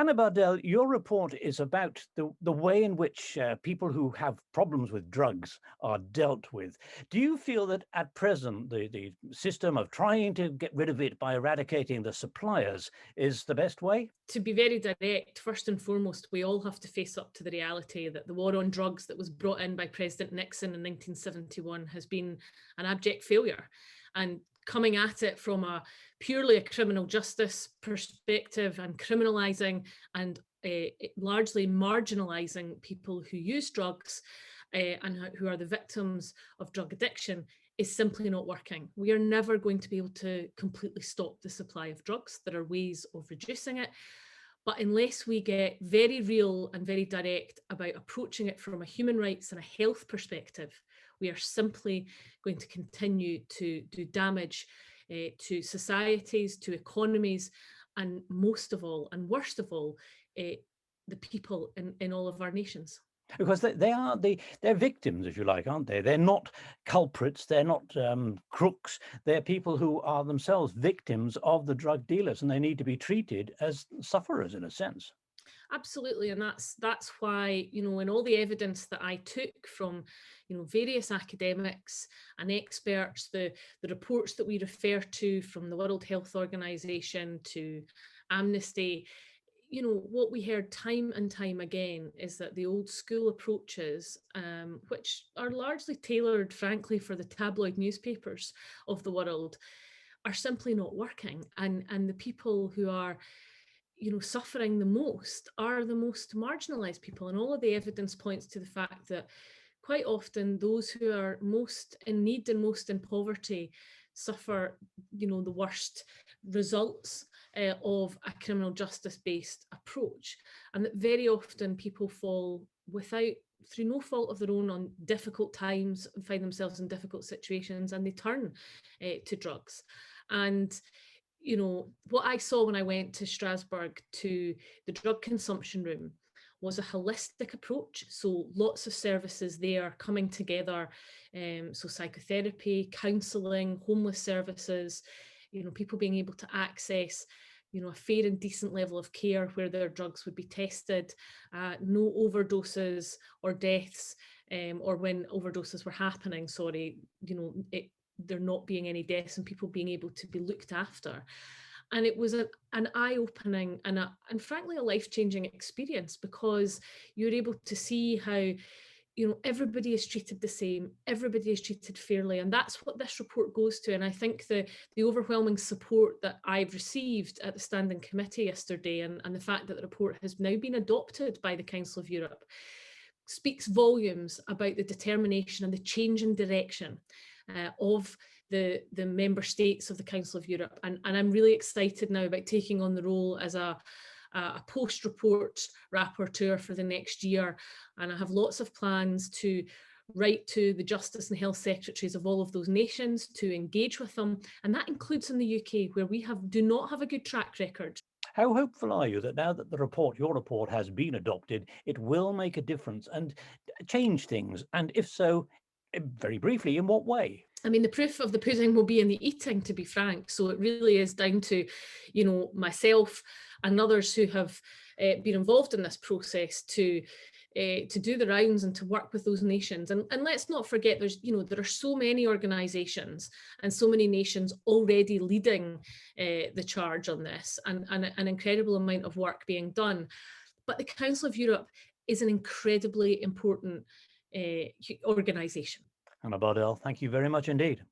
Hannah Bardell, your report is about the way in which people who have problems with drugs are dealt with. Do you feel that at present the system of trying to get rid of it by eradicating the suppliers is the best way? To be very direct, first and foremost, we all have to face up to the reality that the war on drugs that was brought in by President Nixon in 1971 has been an abject failure. And coming at it from purely a criminal justice perspective and criminalising and largely marginalising people who use drugs and who are the victims of drug addiction is simply not working. We are never going to be able to completely stop the supply of drugs. There are ways of reducing it. But unless we get very real and very direct about approaching it from a human rights and a health perspective, we are simply going to continue to do damage to societies, to economies, and most of all, and worst of all, the people in all of our nations. Because they're victims, if you like, aren't they? They're not culprits, they're not crooks, they're people who are themselves victims of the drug dealers, and they need to be treated as sufferers in a sense. Absolutely, and that's why, in all the evidence that I took from, various academics and experts, the reports that we refer to from the World Health Organization to Amnesty, what we heard time and time again is that the old school approaches, which are largely tailored, frankly, for the tabloid newspapers of the world, are simply not working. And the people who are, suffering the most are the most marginalized people. And all of the evidence points to the fact that quite often those who are most in need and most in poverty suffer, the worst results of a criminal justice-based approach, and that very often people fall through no fault of their own on difficult times, find themselves in difficult situations, and they turn to drugs. And what I saw when I went to Strasbourg to the drug consumption room was a holistic approach. So lots of services there coming together. So psychotherapy, counselling, homeless services, people being able to access, a fair and decent level of care where their drugs would be tested, no overdoses or deaths, or when overdoses were happening, there not being any deaths and people being able to be looked after. And it was an eye-opening and frankly a life-changing experience, because you're able to see how everybody is treated the same, everybody is treated fairly, and that's what this report goes to. And I think the overwhelming support that I've received at the Standing Committee yesterday, and the fact that the report has now been adopted by the Council of Europe, speaks volumes about the determination and the change in direction of the member states of the Council of Europe. And I'm really excited now about taking on the role as a post-report rapporteur for the next year. And I have lots of plans to write to the Justice and Health Secretaries of all of those nations to engage with them. And that includes in the UK, where we do not have a good track record. How hopeful are you that now that your report has been adopted, it will make a difference and change things? And if so, very briefly, in what way? I mean, the proof of the pudding will be in the eating, to be frank. So it really is down to, myself and others who have been involved in this process to do the rounds and to work with those nations. And let's not forget, there are so many organisations and so many nations already leading the charge on this, and an incredible amount of work being done. But the Council of Europe is an incredibly important organisation. Hannah Bardell, thank you very much indeed.